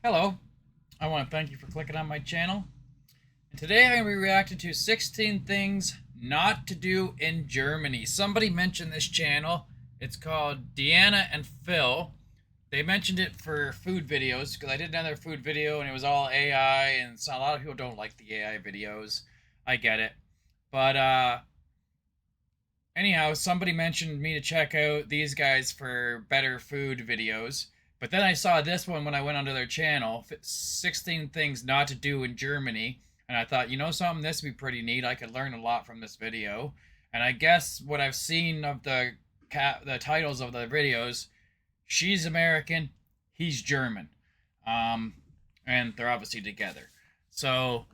Hello, I want to thank you for clicking on my channel. And today I'm going to be reacting to 16 things not to do in Germany. Somebody mentioned this channel. It's called Deana and Phil. They mentioned it for food videos because I did another food video and it was all AI, and so a lot of people don't like the AI videos. I get it. But anyhow, somebody mentioned me to check out these guys for better food videos. But then I saw this one when I went onto their channel, 16 things not to do in Germany. And I thought, you know something, this would be pretty neat. I could learn a lot from this video. And I guess what I've seen of the titles of the videos, she's American, he's German. And they're obviously together. So,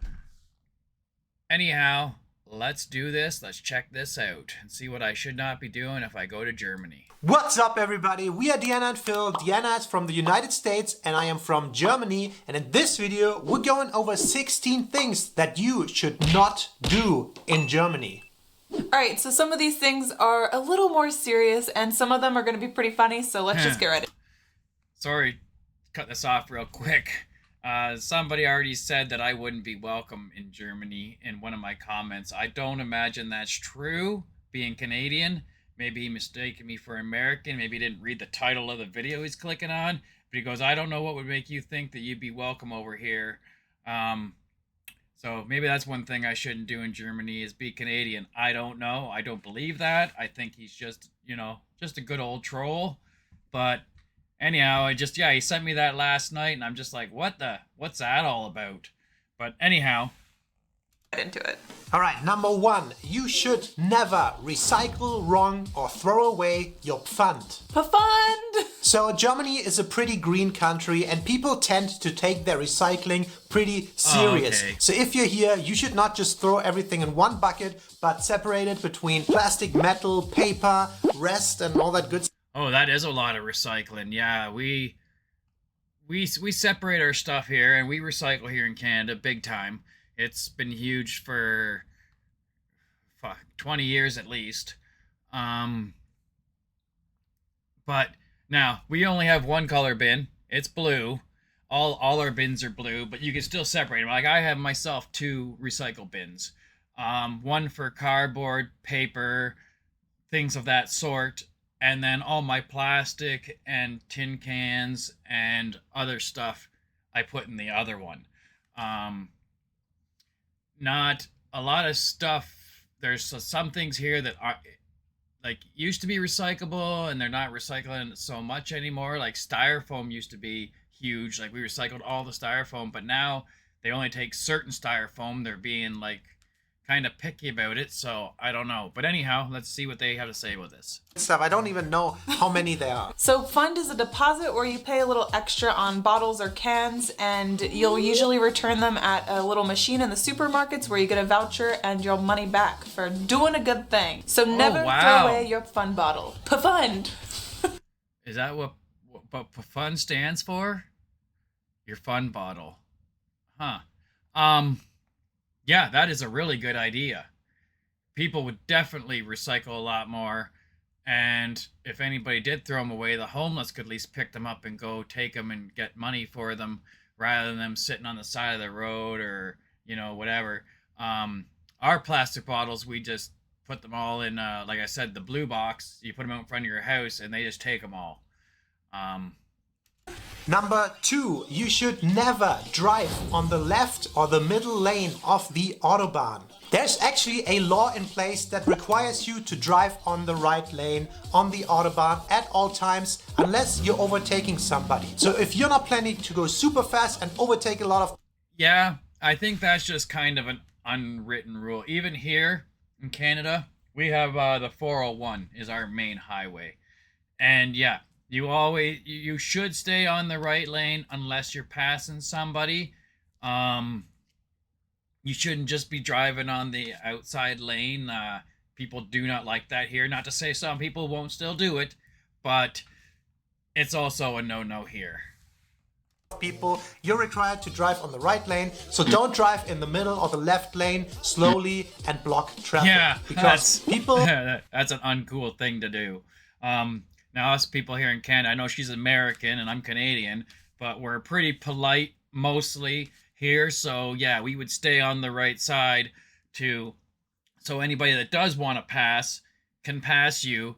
anyhow, let's do this. Let's check this out and see what I should not be doing if I go to Germany. What's up, everybody? We are Deana and Phil. Deana is from the United States and I am from Germany. And in this video, we're going over 16 things that you should not do in Germany. Alright, so some of these things are a little more serious and some of them are going to be pretty funny, so let's just get ready. Sorry, cut this off real quick. Somebody already said that I wouldn't be welcome in Germany in one of my comments. I don't imagine that's true, being Canadian. Maybe he mistaken me for American. Maybe he didn't read the title of the video he's clicking on. But he goes, I don't know what would make you think that you'd be welcome over here. So maybe that's one thing I shouldn't do in Germany is be Canadian. I don't know. I don't believe that. I think he's just, just a good old troll. But anyhow, he sent me that last night and I'm just like, what's that all about? But anyhow. Get into it. Alright, number one, you should never recycle, wrong, or throw away your Pfand. Pfand! So Germany is a pretty green country and people tend to take their recycling pretty serious. Oh, okay. So if you're here, you should not just throw everything in one bucket, but separate it between plastic, metal, paper, rest, and all that good stuff. Oh, that is a lot of recycling. Yeah, we separate our stuff here and we recycle here in Canada big time. It's been huge for 20 years at least. But now we only have one color bin. It's blue. All our bins are blue, but you can still separate them. Like I have myself 2 recycle bins. One for cardboard, paper, things of that sort. And then all my plastic and tin cans and other stuff I put in the other one. Not a lot of stuff. There's some things here that are like used to be recyclable and they're not recycling so much anymore. Like styrofoam used to be huge. Like we recycled all the styrofoam, but now they only take certain styrofoam. They're being like kind of picky about it, so I don't know. But anyhow, let's see what they have to say about this. Stuff. I don't even know how many there are. So Pfand is a deposit where you pay a little extra on bottles or cans and you'll usually return them at a little machine in the supermarkets where you get a voucher and your money back for doing a good thing. So never throw away your Pfand bottle. Pfand! Is that what Pfand stands for? Your fun bottle. Huh. Yeah, that is a really good idea. People would definitely recycle a lot more. And if anybody did throw them away, the homeless could at least pick them up and go take them and get money for them rather than them sitting on the side of the road or, whatever. Our plastic bottles, we just put them all in, like I said, the blue box. You put them out in front of your house and they just take them all. Number 2, you should never drive on the left or the middle lane of the Autobahn. There's actually a law in place that requires you to drive on the right lane on the Autobahn at all times unless you're overtaking somebody. So if you're not planning to go super fast and overtake a lot of... Yeah, I think that's just kind of an unwritten rule. Even here in Canada, we have the 401 is our main highway. And yeah, you should stay on the right lane unless you're passing somebody. You shouldn't just be driving on the outside lane. People do not like that here. Not to say some people won't still do it, but it's also a no-no here. People, you're required to drive on the right lane, so don't drive in the middle or the left lane slowly and block traffic. Yeah, because people... that's an uncool thing to do. Now, us people here in Canada, I know she's American and I'm Canadian, but we're pretty polite mostly here. So yeah, we would stay on the right side so anybody that does want to pass can pass you.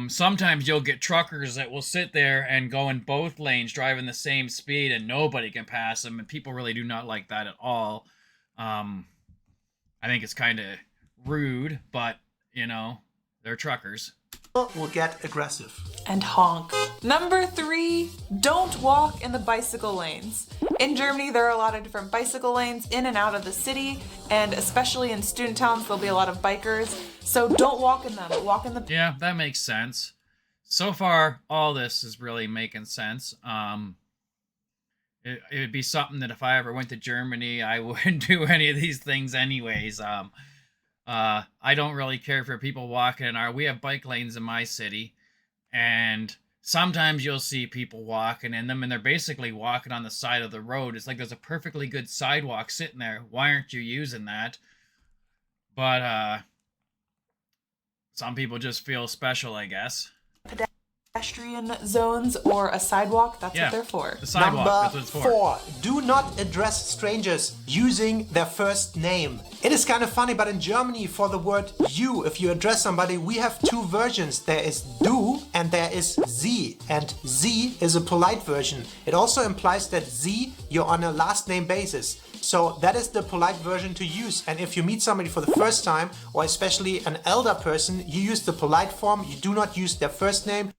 Sometimes you'll get truckers that will sit there and go in both lanes driving the same speed and nobody can pass them, and people really do not like that at all. I think it's kind of rude, but they're truckers. Will get aggressive. And honk. Number 3, don't walk in the bicycle lanes. In Germany, there are a lot of different bicycle lanes in and out of the city, and especially in student towns, there'll be a lot of bikers. So don't walk in them. Walk in the... Yeah, that makes sense. So far, all this is really making sense. It would be something that if I ever went to Germany, I wouldn't do any of these things anyways. I don't really care for people walking in we have bike lanes in my city, and sometimes you'll see people walking in them and they're basically walking on the side of the road. It's like there's a perfectly good sidewalk sitting there. Why aren't you using that? But some people just feel special, I guess. Pedestrian zones or a sidewalk, that's what they're for. The sidewalk, that's what it's for. Number 4, do not address strangers using their first name. It is kind of funny, but in Germany for the word you, if you address somebody, we have 2 versions. There is du and there is sie, and sie is a polite version. It also implies that sie, you're on a last name basis. So that is the polite version to use. And if you meet somebody for the first time, or especially an elder person, you use the polite form. You do not use their first name.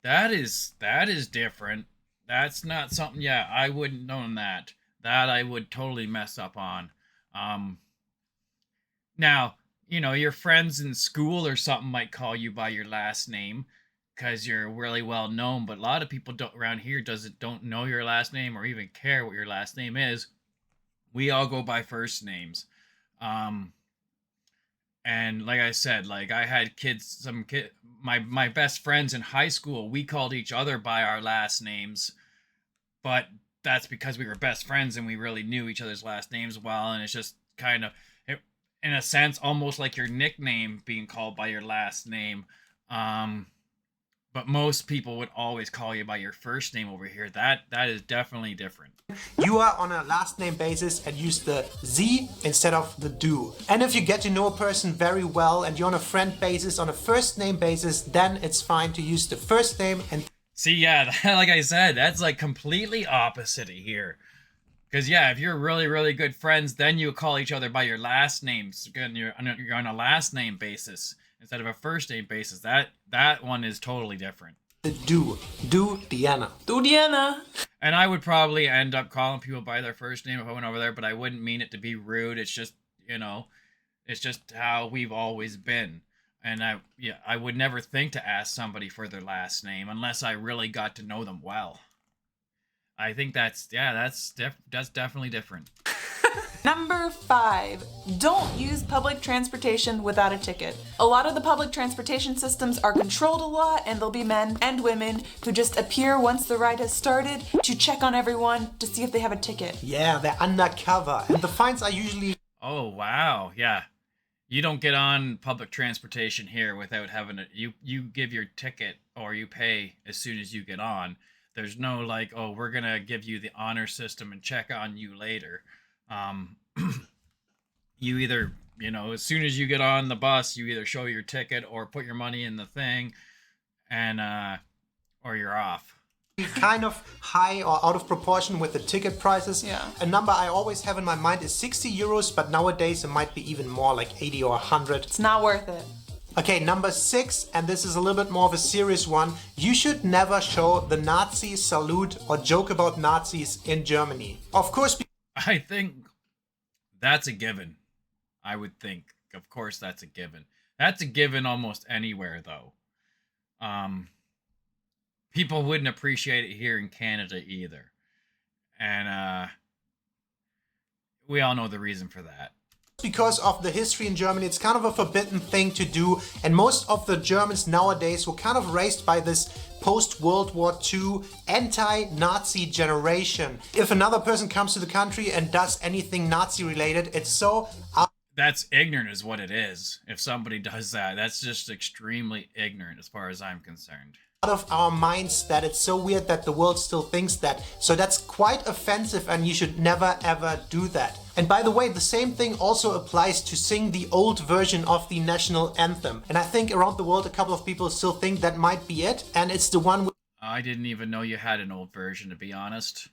That is different. That's not something, I wouldn't know that. That I would totally mess up on. Now, your friends in school or something might call you by your last name because you're really well known, but a lot of people around here don't know your last name or even care what your last name is. We all go by first names. And like I said, I had my best friends in high school, we called each other by our last names, but that's because we were best friends and we really knew each other's last names well, and it's just kind of, in a sense, almost like your nickname being called by your last name. But most people would always call you by your first name over here. That is definitely different. You are on a last name basis and use the sie instead of the du. And if you get to know a person very well and you're on a friend basis, on a first name basis, then it's fine to use the first name. And see, like I said, that's completely opposite here. Because if you're really, really good friends, then you call each other by your last names. You're on a last name basis instead of a first name basis. That one is totally different. The du, Deana. Du Deana. And I would probably end up calling people by their first name if I went over there, but I wouldn't mean it to be rude. It's just, it's just how we've always been. And I would never think to ask somebody for their last name unless I really got to know them well. I think that's definitely different. Number 5, don't use public transportation without a ticket. A lot of the public transportation systems are controlled a lot, and there'll be men and women who just appear once the ride has started to check on everyone to see if they have a ticket. Yeah, they're undercover, and the fines are usually... Oh, wow, yeah. You don't get on public transportation here without having you give your ticket or you pay as soon as you get on. There's no we're going to give you the honor system and check on you later. You either, as soon as you get on the bus, you either show your ticket or put your money in the thing and, or you're off. Kind of high or out of proportion with the ticket prices. Yeah. A number I always have in my mind is 60 euros, but nowadays it might be even more, like 80 or 100. It's not worth it. Okay, number 6, and this is a little bit more of a serious one. You should never show the Nazi salute or joke about Nazis in Germany. Of course... I think that's a given. I would think. Of course, that's a given. That's a given almost anywhere, though. People wouldn't appreciate it here in Canada either. And we all know the reason for that. Because of the history in Germany, it's kind of a forbidden thing to do. And most of the Germans nowadays were kind of raised by this post-World War II anti-Nazi generation. If another person comes to the country and does anything Nazi-related, it's so... That's ignorant is what it is. If somebody does that, that's just extremely ignorant as far as I'm concerned. of our minds that it's so weird that the world still thinks that. So that's quite offensive and you should never ever do that. And by the way, the same thing also applies to sing the old version of the national anthem. And I think around the world a couple of people still think that might be it. And it's the one with... I didn't even know you had an old version, to be honest.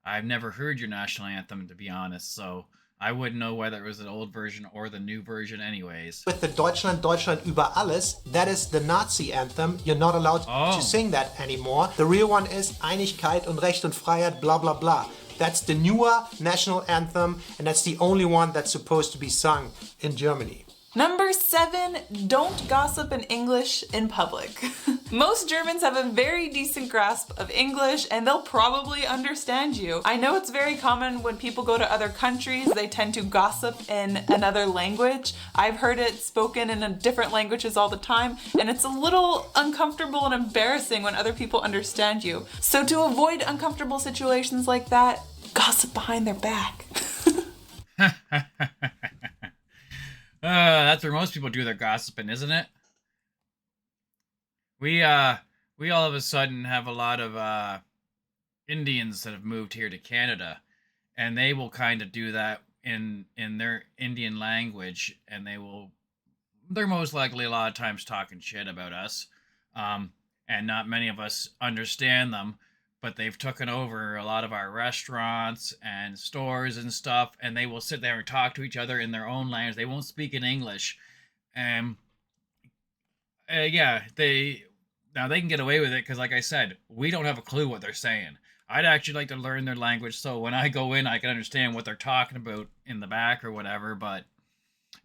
I've never heard your national anthem, to be honest, so I wouldn't know whether it was an old version or the new version anyways. With the Deutschland, Deutschland über alles, that is the Nazi anthem. You're not allowed to sing that anymore. The real one is Einigkeit und Recht und Freiheit, blah blah blah. That's the newer national anthem, and that's the only one that's supposed to be sung in Germany. Number 7, don't gossip in English in public. Most Germans have a very decent grasp of English and they'll probably understand you. I know it's very common when people go to other countries, they tend to gossip in another language. I've heard it spoken in different languages all the time, and it's a little uncomfortable and embarrassing when other people understand you. So to avoid uncomfortable situations like that, gossip behind their back. That's where most people do their gossiping, isn't it? We all of a sudden have a lot of Indians that have moved here to Canada, and they will kind of do that in their Indian language, and they're most likely a lot of times talking shit about us, and not many of us understand them. But they've taken over a lot of our restaurants and stores and stuff, and they will sit there and talk to each other in their own language. They won't speak in English. Yeah, they can get away with it because, like I said, we don't have a clue what they're saying. I'd actually like to learn their language so when I go in, I can understand what they're talking about in the back or whatever. But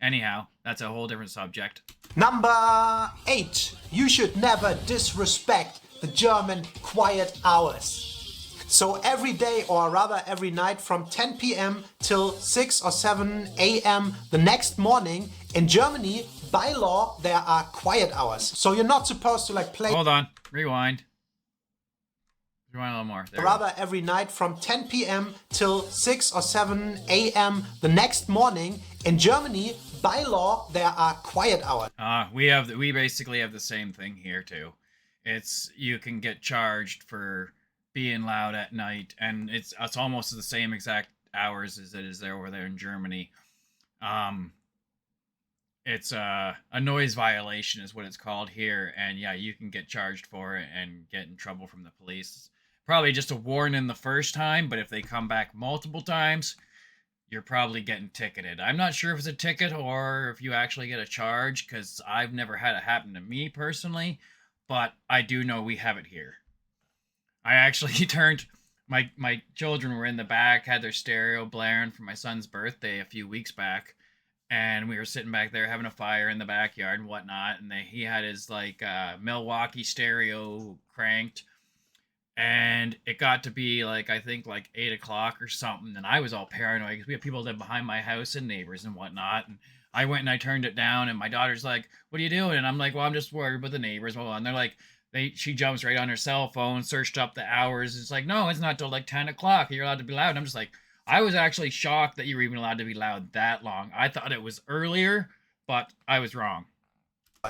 anyhow, that's a whole different subject. Number 8. You should never disrespect the German quiet hours. So every day, or rather every night, from 10 p.m. till 6 or 7 a.m. the next morning, in Germany, by law, there are quiet hours. So you're not supposed to play... Hold on. Rewind. Rewind a little more. There rather every night from 10 p.m. till 6 or 7 a.m. the next morning, in Germany, by law, there are quiet hours. We basically have the same thing here too. You can get charged for being loud at night, and it's almost the same exact hours as it is over there in Germany. It's a noise violation is what it's called here, and yeah, you can get charged for it and get in trouble from the police. Probably just a warning the first time, but if they come back multiple times, you're probably getting ticketed. I'm not sure if it's a ticket or if you actually get a charge, because I've never had it happen to me personally. But I do know we have it here. I actually turned... My children were in the back, had their stereo blaring for my son's birthday a few weeks back. And we were sitting back there having a fire in the backyard and whatnot. And he had his, Milwaukee stereo cranked. And it got to be, I think 8 o'clock or something. And I was all paranoid because we have people that live behind my house and neighbors and whatnot. And I went and I turned it down, and my daughter's like, "What are you doing?" And I'm like, "Well, I'm just worried about the neighbors." Well, and they're like, she jumps right on her cell phone, searched up the hours. It's like, no, it's not till 10 o'clock. You're allowed to be loud. And I'm just like, I was actually shocked that you were even allowed to be loud that long. I thought it was earlier, but I was wrong.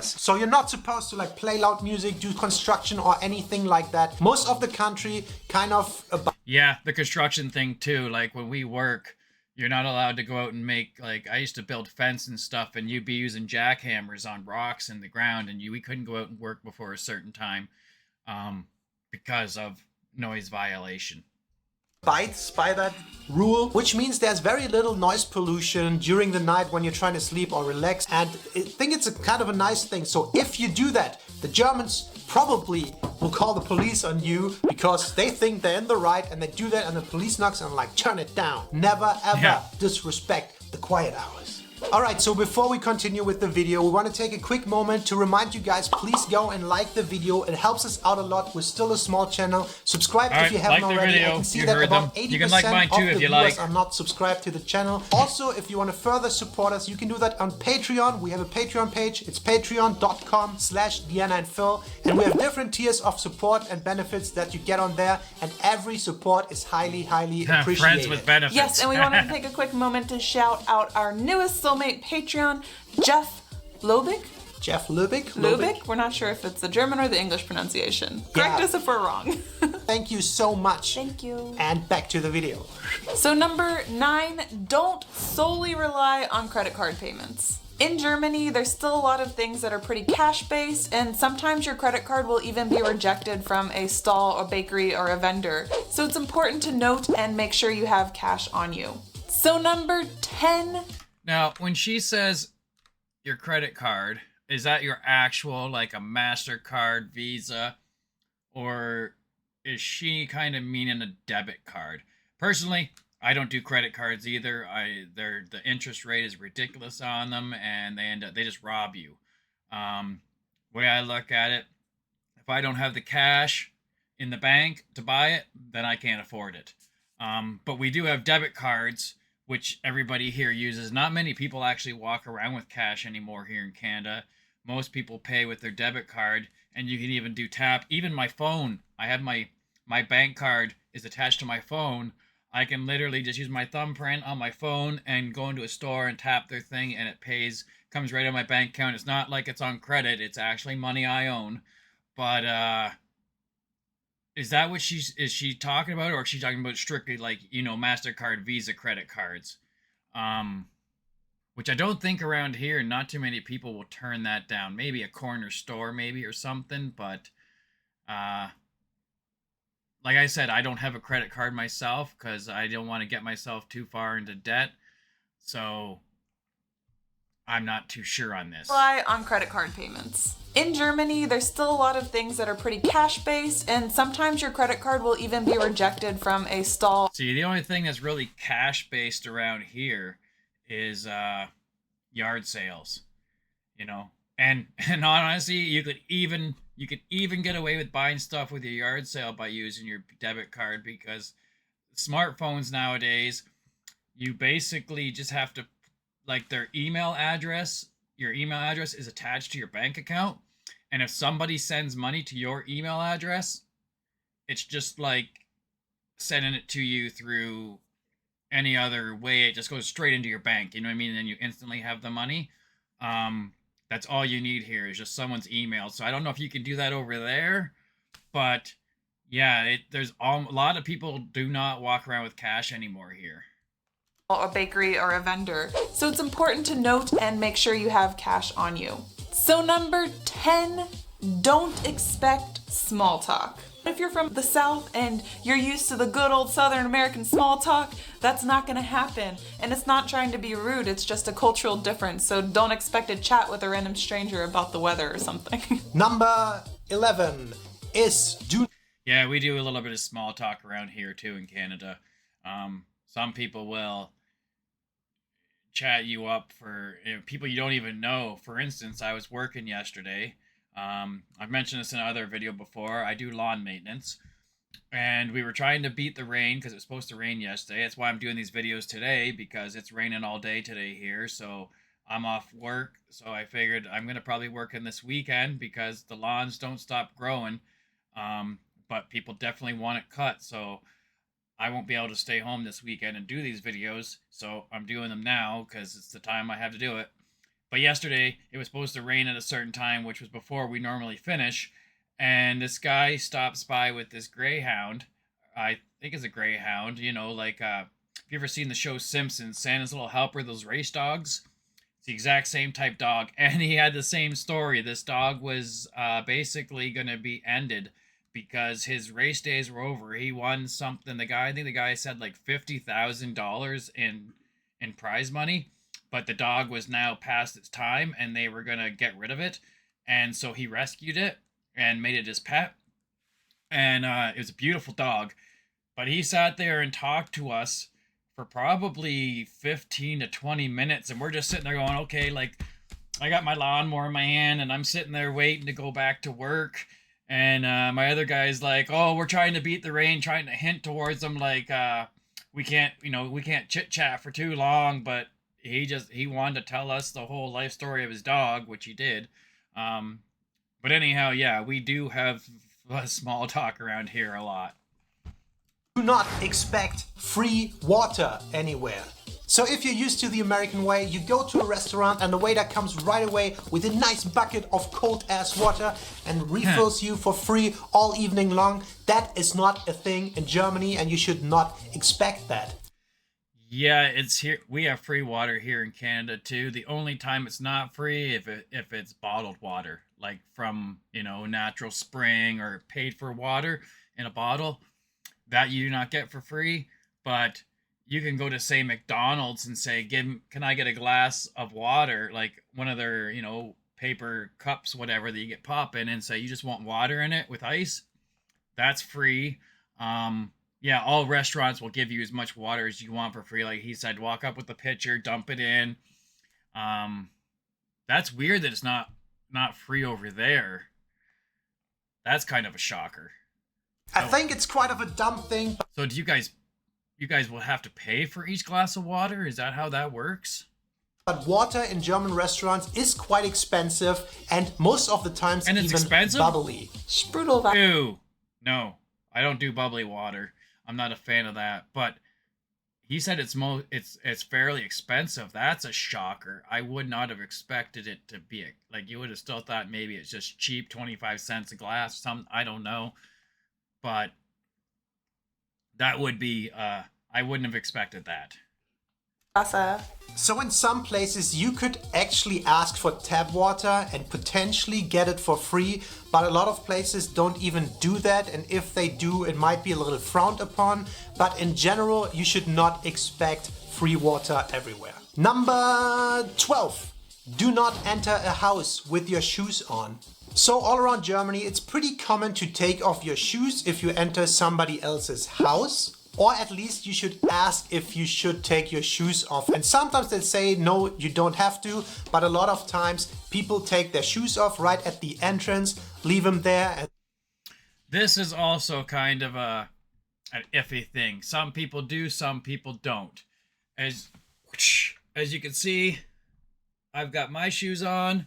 So you're not supposed to play loud music, do construction or anything like that. Most of the country kind of... Yeah, the construction thing too. When we work, you're not allowed to go out and make, I used to build fence and stuff, and you'd be using jackhammers on rocks in the ground, and we couldn't go out and work before a certain time because of noise violation. Bites by that rule, which means there's very little noise pollution during the night when you're trying to sleep or relax, and I think it's a kind of a nice thing. So if you do that, the Germans probably will call the police on you because they think they're in the right, and they do that, and the police knocks and turn it down. Never ever disrespect the quiet hours. Alright, so before we continue with the video, we want to take a quick moment to remind you guys, please go and like the video. It helps us out a lot. We're still a small channel. Subscribe if you haven't already. I can see that about 80% of the viewers are not subscribed to the channel. Also, if you want to further support us, you can do that on Patreon. We have a Patreon page. It's patreon.com/Deana and Phil. And we have different tiers of support and benefits that you get on there. And every support is highly, highly appreciated. Friends with benefits. Yes, and we want to take a quick moment to shout out our newest Soulmate Patreon, Jeff Lobick. Jeff Lübeck? Lübeck? We're not sure if it's the German or the English pronunciation. Correct Yeah. us if we're wrong. Thank you so much. Thank you. And back to the video. So number 9, don't solely rely on credit card payments. In Germany, there's still a lot of things that are pretty cash-based, and sometimes your credit card will even be rejected from a stall or bakery or a vendor. So it's important to note and make sure you have cash on you. So number 10. Now, when she says your credit card, is that your actual, like a MasterCard, Visa, or is she kind of meaning a debit card? Personally, I don't do credit cards either. The interest rate is ridiculous on them, and they just rob you. Way I look at it, if I don't have the cash in the bank to buy it, then I can't afford it. But we do have debit cards, which everybody here uses. Not many people actually walk around with cash anymore here in Canada. Most people pay with their debit card, and you can even do tap. Even my phone, I have my bank card is attached to my phone. I can literally just use my thumbprint on my phone and go into a store and tap their thing, and it comes right on my bank account. It's not like it's on credit. It's actually money I own. But is that what is she talking about, or is she talking about strictly like, MasterCard, Visa credit cards? Which I don't think around here, not too many people will turn that down. Maybe a corner store, maybe, or something, but like I said, I don't have a credit card myself because I don't want to get myself too far into debt. So I'm not too sure on this. Rely on credit card payments. In Germany, there's still a lot of things that are pretty cash-based, and sometimes your credit card will even be rejected from a stall. See, the only thing that's really cash-based around here is yard sales, and honestly, you could even get away with buying stuff with your yard sale by using your debit card, because smartphones nowadays, you basically just have to, like, your email address is attached to your bank account, and if somebody sends money to your email address, it's just like sending it to you through any other way. It just goes straight into your bank, you know what I mean? And then you instantly have the money. That's all you need here is just someone's email. So I don't know if you can do that over there, but yeah, there's a lot of people do not walk around with cash anymore here. A bakery or a vendor. So it's important to note and make sure you have cash on you. So number 10, don't expect small talk. If you're from the South and you're used to the good old Southern American small talk, that's not gonna happen. And it's not trying to be rude, it's just a cultural difference. So don't expect to chat with a random stranger about the weather or something. Number 11 is do. Yeah, we do a little bit of small talk around here too in Canada. Some people will chat you up for people you don't even know. For instance, I was working yesterday. I've mentioned this in another video before. I do lawn maintenance, and we were trying to beat the rain because it was supposed to rain yesterday. That's why I'm doing these videos today, because it's raining all day today here. So I'm off work. So I figured I'm going to probably work in this weekend because the lawns don't stop growing. But people definitely want it cut. So I won't be able to stay home this weekend and do these videos. So I'm doing them now because it's the time I have to do it. But yesterday, it was supposed to rain at a certain time, which was before we normally finish. And this guy stops by with this greyhound. I think it's a greyhound, like, have you ever seen the show Simpsons? Santa's Little Helper, those race dogs? It's the exact same type dog. And he had the same story. This dog was basically going to be ended because his race days were over. He won something. I think the guy said like $50,000 in prize money. But the dog was now past its time, and they were going to get rid of it. And so he rescued it and made it his pet. And it was a beautiful dog. But he sat there and talked to us for probably 15 to 20 minutes. And we're just sitting there going, okay, like, I got my lawnmower in my hand, and I'm sitting there waiting to go back to work. And my other guy's like, oh, we're trying to beat the rain, trying to hint towards them, like, we can't chit-chat for too long, but he wanted to tell us the whole life story of his dog, which he did. But anyhow, yeah, we do have small talk around here a lot. Do not expect free water anywhere. So if you're used to the American way, you go to a restaurant and the waiter comes right away with a nice bucket of cold ass water and refills you for free all evening long. That is not a thing in Germany, and you should not expect that. Yeah, it's here. We have free water here in Canada too. The only time it's not free if it's bottled water, like from, natural spring or paid for water in a bottle, that you do not get for free. But you can go to, say, McDonald's and say, can I get a glass of water, like one of their, paper cups, whatever that you get pop in, and say you just want water in it with ice. That's free. Yeah, all restaurants will give you as much water as you want for free. Like he said, walk up with the pitcher, dump it in. That's weird that it's not free over there. That's kind of a shocker. I think it's quite of a dumb thing. So do you guys will have to pay for each glass of water? Is that how that works? But water in German restaurants is quite expensive, and most of the times And it's even expensive? bubbly. Sprudel. Ew. No, I don't do bubbly water. I'm not a fan of that. But he said it's fairly expensive. That's a shocker. I would not have expected it to be like, you would have still thought maybe it's just cheap, 25 cents a glass. I don't know. But that would be I wouldn't have expected that. So in some places you could actually ask for tap water and potentially get it for free, but a lot of places don't even do that, and if they do, it might be a little frowned upon. But in general, you should not expect free water everywhere. Number 12. Do not enter a house with your shoes on. So all around Germany, it's pretty common to take off your shoes if you enter somebody else's house. Or at least you should ask if you should take your shoes off. And sometimes they say, no, you don't have to. But a lot of times people take their shoes off right at the entrance, leave them there. And This is also kind of an iffy thing. Some people do, some people don't. As you can see, I've got my shoes on.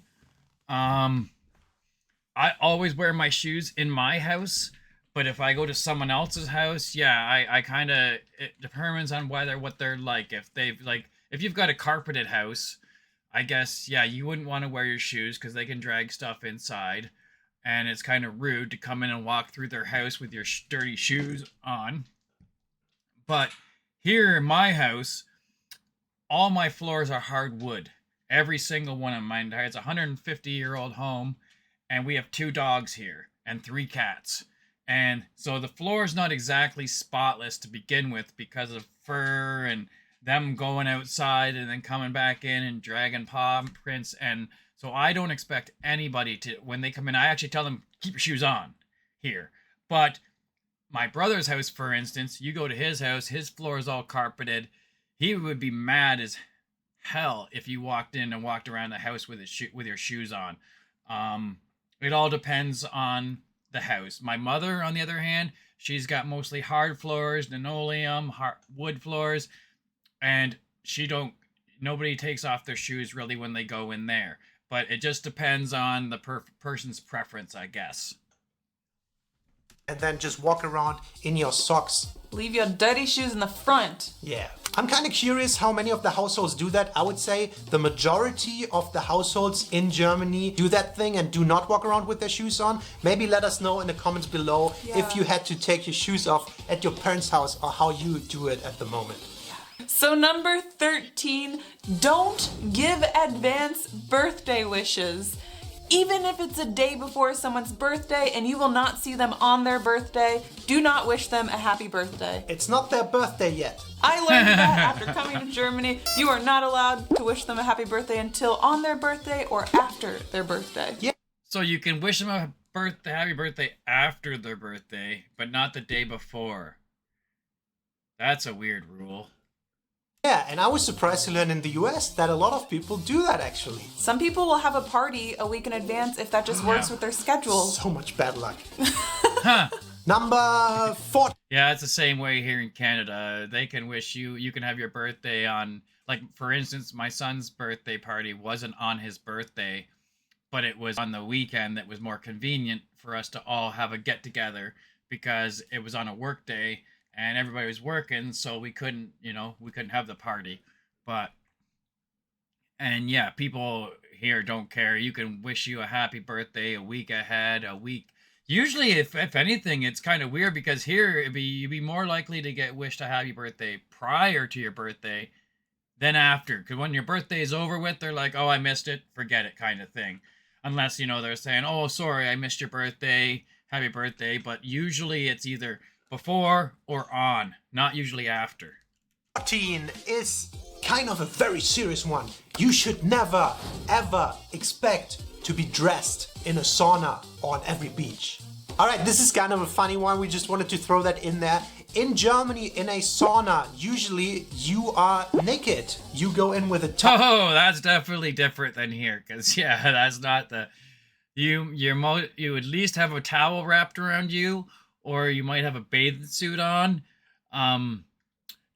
I always wear my shoes in my house. But if I go to someone else's house, yeah, I kind of, it determines on what they're like. If you've got a carpeted house, I guess, yeah, you wouldn't want to wear your shoes because they can drag stuff inside. And it's kind of rude to come in and walk through their house with your dirty shoes on. But here in my house, all my floors are hardwood. Every single one of mine. It's a 150-year-old home, and we have 2 dogs here and 3 cats. And so the floor is not exactly spotless to begin with because of fur and them going outside and then coming back in and dragging paw prints. And so I don't expect anybody to, when they come in, I actually tell them, keep your shoes on here. But my brother's house, for instance, you go to his house, his floor is all carpeted. He would be mad as hell if you walked in and walked around the house with your shoes on. It all depends on the house. My mother, on the other hand, she's got mostly hard floors, linoleum, wood floors, and nobody takes off their shoes really when they go in there. But it just depends on the person's preference, I guess. and then just walk around in your socks. Leave your dirty shoes in the front. Yeah. I'm kind of curious how many of the households do that. I would say the majority of the households in Germany do that thing and do not walk around with their shoes on. Maybe let us know in the comments below if you had to take your shoes off at your parents' house or how you do it at the moment. So number 13, don't give advance birthday wishes. Even if it's a day before someone's birthday and you will not see them on their birthday, do not wish them a happy birthday. It's not their birthday yet. I learned that after coming to Germany. You are not allowed to wish them a happy birthday until on their birthday or after their birthday. Yeah. So you can wish them a happy birthday after their birthday, but not the day before. That's a weird rule. Yeah, and I was surprised to learn in the US that a lot of people do that actually. Some people will have a party a week in advance if that just works with their schedule. So much bad luck. Huh. Number 4. Yeah, it's the same way here in Canada. They can wish you can have your birthday on, like, for instance, my son's birthday party wasn't on his birthday, but it was on the weekend that was more convenient for us to all have a get-together because it was on a work day and everybody was working, so we couldn't have the party. But, and yeah, people here don't care. You can wish you a happy birthday a week ahead, a week. Usually, if anything, it's kind of weird because here you'd be more likely to get wished a happy birthday prior to your birthday than after. Because when your birthday is over with, they're like, oh, I missed it, forget it, kind of thing. Unless, they're saying, oh, sorry, I missed your birthday, happy birthday. But usually it's either before or on, not usually after. 14 is kind of a very serious one. You should never, ever expect to be dressed in a sauna on every beach. All right, this is kind of a funny one. We just wanted to throw that in there. In Germany, in a sauna, usually you are naked. You go in with a towel. Oh, that's definitely different than here. Because, yeah, that's not the... You at least have a towel wrapped around you, or you might have a bathing suit on.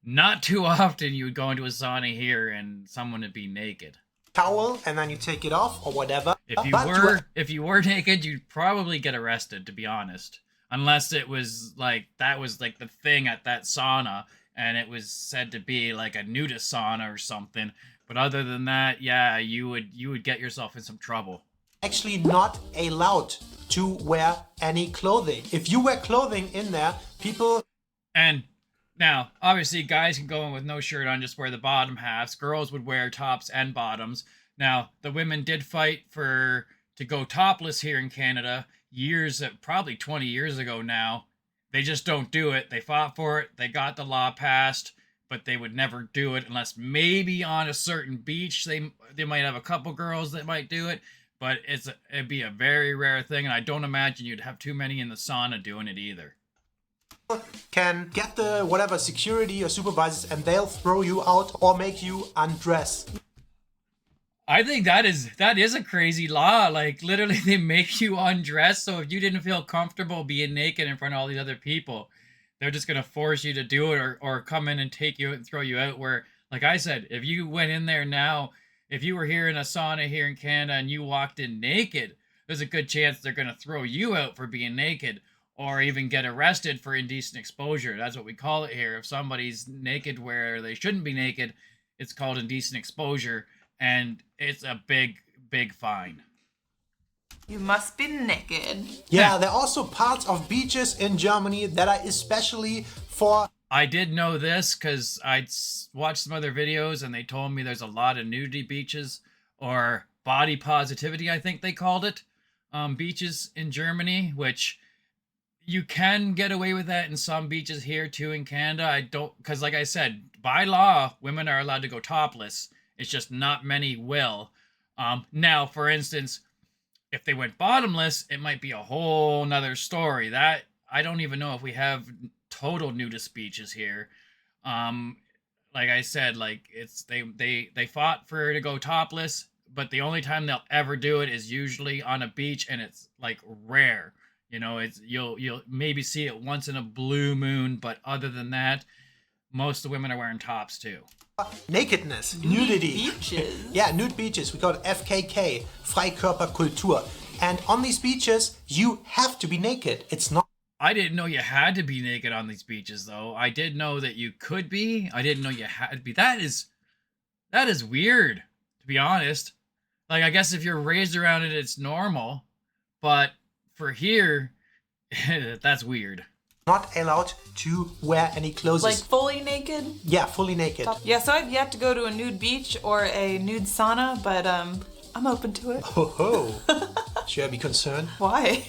Not too often you would go into a sauna here and someone would be naked. Towel, and then you take it off or whatever. If you were naked, you'd probably get arrested, to be honest. Unless it was that was like the thing at that sauna, and it was said to be like a nudist sauna or something. But other than that, yeah, you would get yourself in some trouble. Actually not allowed to wear any clothing. If you wear clothing in there, people... And now, obviously, guys can go in with no shirt on, just wear the bottom halves. Girls would wear tops and bottoms. Now, the women did fight to go topless here in Canada probably 20 years ago now. They just don't do it. They fought for it. They got the law passed, but they would never do it unless maybe on a certain beach they might have a couple girls that might do it. But it'd be a very rare thing, and I don't imagine you'd have too many in the sauna doing it either. Can get the whatever security or supervisors, and they'll throw you out or make you undress. I think that is a crazy law. Like, literally, they make you undress, so if you didn't feel comfortable being naked in front of all these other people, they're just gonna force you to do it, or come in and take you and throw you out. Where, like I said, if you went in there now, if you were here in a sauna here in Canada and you walked in naked, there's a good chance they're gonna throw you out for being naked, or even get arrested for indecent exposure. That's what we call it here. If somebody's naked where they shouldn't be naked, it's called indecent exposure, and it's a big, big fine. You must be naked. Yeah, there are also parts of beaches in Germany that are especially for... I did know this because I'd watched some other videos and they told me there's a lot of nudity beaches, or body positivity, I think they called it, beaches in Germany, which you can get away with that in some beaches here too in Canada. Because like I said, by law, women are allowed to go topless. It's just not many will. Now, for instance, if they went bottomless, it might be a whole nother story. That I don't even know if we have total nudist beaches here. Like I said, like they fought for to go topless, but the only time they'll ever do it is usually on a beach, and it's like rare. It's you'll maybe see it once in a blue moon, but other than that, most of the women are wearing tops too. Nakedness, nudity. Beaches. Yeah, nude beaches. We call it FKK, Freikörperkultur. And on these beaches, you have to be naked. It's not... I didn't know you had to be naked on these beaches, though. I did know that you could be. I didn't know you had to be. That is weird, to be honest. Like, I guess if you're raised around it, it's normal. But for here, that's weird. Not allowed to wear any clothes. Like fully naked? Yeah, fully naked. Yeah, so I've yet to go to a nude beach or a nude sauna, but I'm open to it. Oh, should I be concerned? Why?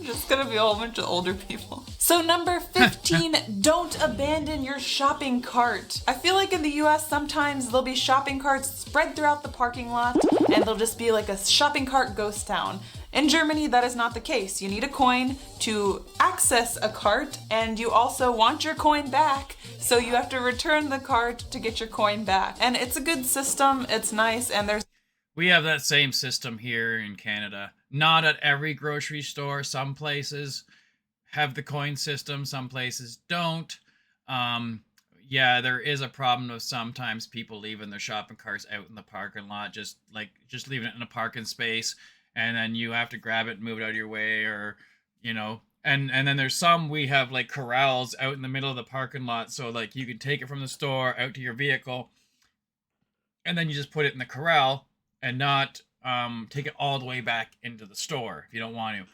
Just gonna be a whole bunch of older people. So number 15, don't abandon your shopping cart. I feel like in the US sometimes there'll be shopping carts spread throughout the parking lot, and they'll just be like a shopping cart ghost town. In Germany, that is not the case. You need a coin to access a cart, and you also want your coin back, so you have to return the cart to get your coin back. And it's a good system, it's nice, and there's... We have that same system here in Canada. Not at every grocery store. Some places have the coin system, some places don't. Yeah, there is a problem of sometimes people leaving their shopping carts out in the parking lot, just leaving it in a parking space, and then you have to grab it and move it out of your way, or and then there's some we have like corrals out in the middle of the parking lot, so like you can take it from the store out to your vehicle, and then you just put it in the corral and not take it all the way back into the store if you don't want to.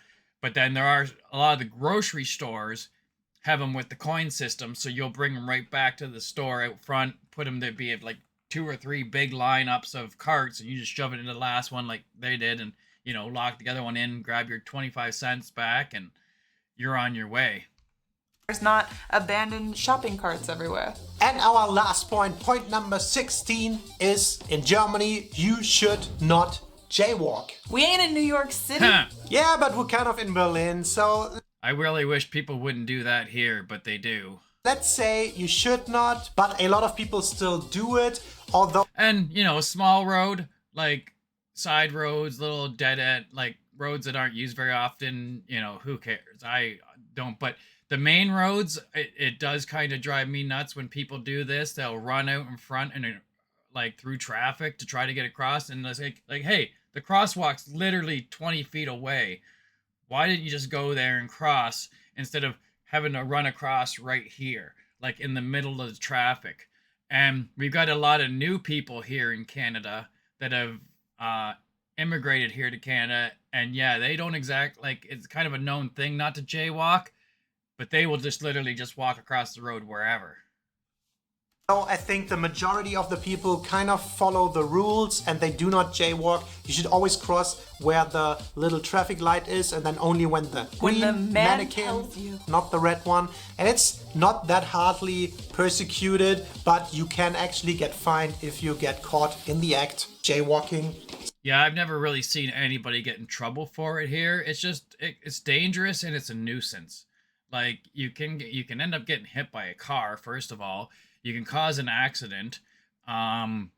But then there are a lot of the grocery stores have them with the coin system, so you'll bring them right back to the store out front, put them to be like 2 or 3 big lineups of carts, and you just shove it into the last one like they did, and lock the other one in, grab your 25 cents back, and you're on your way. There's not abandoned shopping carts everywhere. And our last point, point number 16, is in Germany, you should not jaywalk. We ain't in New York City. Yeah, but we're kind of in Berlin, so I really wish people wouldn't do that here, but they do. let's say you should not, but a lot of people still do it, although... And, a small road, like side roads, little dead end, like roads that aren't used very often, who cares? I don't, but the main roads, it does kind of drive me nuts when people do this. They'll run out in front and like through traffic to try to get across, and it's like, hey, the crosswalk's literally 20 feet away. Why didn't you just go there and cross instead of having to run across right here, like in the middle of the traffic? And we've got a lot of new people here in Canada that have immigrated here to Canada, and yeah, they don't it's kind of a known thing not to jaywalk, but they will just literally just walk across the road wherever. So I think the majority of the people kind of follow the rules and they do not jaywalk. You should always cross where the little traffic light is, and then only when the green man mannequin, tells you. not the red one. And it's not that hardly persecuted, but you can actually get fined if you get caught in the act jaywalking. Yeah, I've never really seen anybody get in trouble for it here. It's just it's dangerous and it's a nuisance. Like you can end up getting hit by a car, first of all. You can cause an accident. And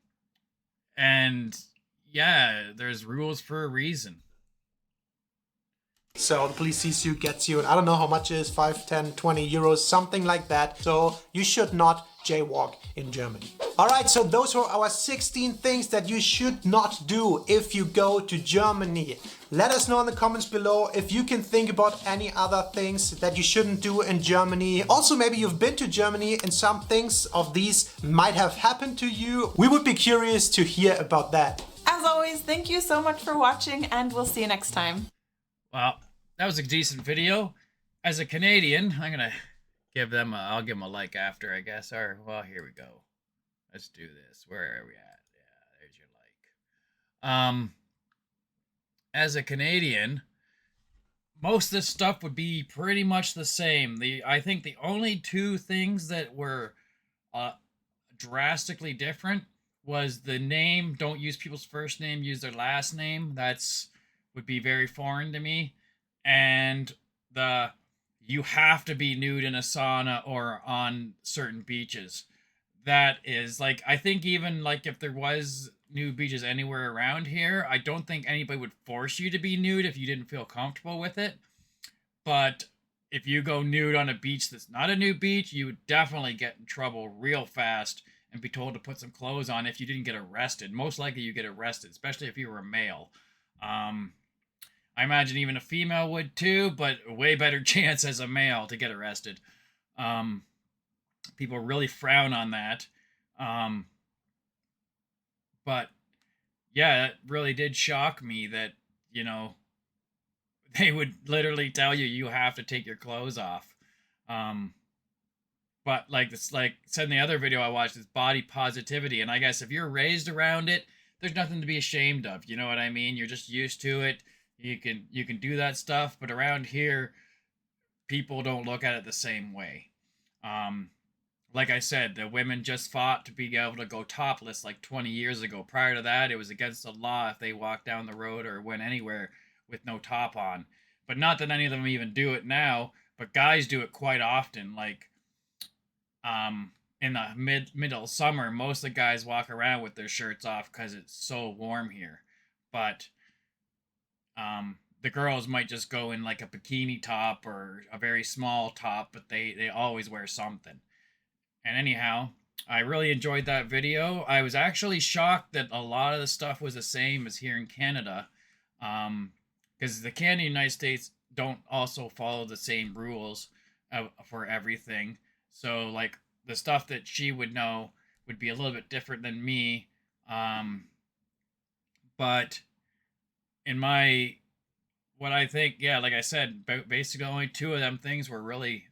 yeah, there's rules for a reason. So the police sees you, gets you, and I don't know how much it is, 5, 10, 20 euros, something like that. So you should not jaywalk in Germany. All right, so those were our 16 things that you should not do if you go to Germany. Let us know in the comments below if you can think about any other things that you shouldn't do in Germany. Also, maybe you've been to Germany and some things of these might have happened to you. We would be curious to hear about that. As always, thank you so much for watching, and we'll see you next time. Well, that was a decent video. As a Canadian, I'll give them a like after, I guess. Or, well, here we go. Let's do this. Where are we at? Yeah, there's your like. As a Canadian, most of this stuff would be pretty much the same. I think the only two things that were drastically different was the name. Don't use people's first name, use their last name. Would be very foreign to me. And you have to be nude in a sauna or on certain beaches. That is like, I think even like if there was nude beaches anywhere around here, I don't think anybody would force you to be nude if you didn't feel comfortable with it. But if you go nude on a beach that's not a nude beach, you would definitely get in trouble real fast and be told to put some clothes on if you didn't get arrested. Most likely you get arrested, especially if you were a male. I imagine even a female would too, but a way better chance as a male to get arrested. People really frown on that. But yeah, it really did shock me that, they would literally tell you have to take your clothes off. But like said in the other video I watched, it's body positivity. And I guess if you're raised around it, there's nothing to be ashamed of. You know what I mean? You're just used to it. You can do that stuff, but around here, people don't look at it the same way. Like I said, the women just fought to be able to go topless like 20 years ago. Prior to that, it was against the law if they walked down the road or went anywhere with no top on. But not that any of them even do it now, but guys do it quite often. Like, in the middle of summer, most of the guys walk around with their shirts off because it's so warm here. But the girls might just go in like a bikini top or a very small top, but they always wear something. And anyhow, I really enjoyed that video. I was actually shocked that a lot of the stuff was the same as here in Canada, because the Canada and the United States don't also follow the same rules for everything. So like the stuff that she would know would be a little bit different than me. But in my, what I think, yeah, like I said, basically only two of them things were really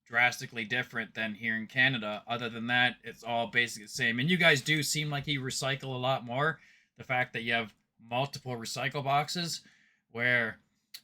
drastically different than here in Canada. Other than that, it's all basically the same. And you guys do seem like you recycle a lot more. The fact that you have multiple recycle boxes, where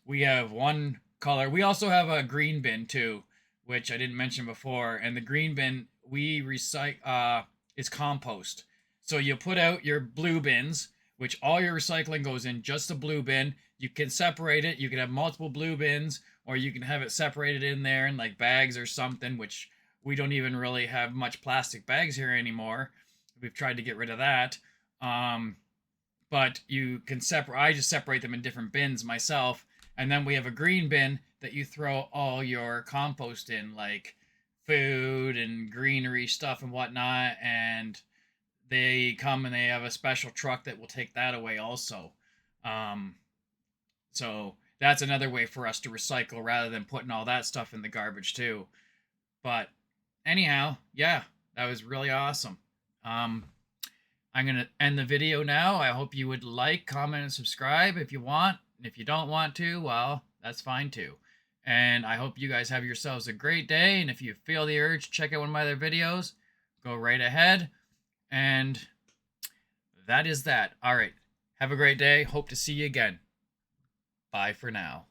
we have one color. We also have a green bin too, which I didn't mention before. And the green bin we recycle is compost. So you put out your blue bins, which all your recycling goes in just the blue bin. You can separate it. You can have multiple blue bins, or you can have it separated in there in like bags or something, which we don't even really have much plastic bags here anymore. We've tried to get rid of that. But you can separate, I just separate them in different bins myself. And then we have a green bin that you throw all your compost in, like food and greenery stuff and whatnot. And they come and they have a special truck that will take that away also. So that's another way for us to recycle rather than putting all that stuff in the garbage too. But anyhow, yeah, that was really awesome. I'm going to end the video now. I hope you would like, comment, and subscribe if you want. And if you don't want to, well, that's fine too. And I hope you guys have yourselves a great day. And if you feel the urge to check out one of my other videos, go right ahead. And that is that. All right. Have a great day. Hope to see you again. Bye for now.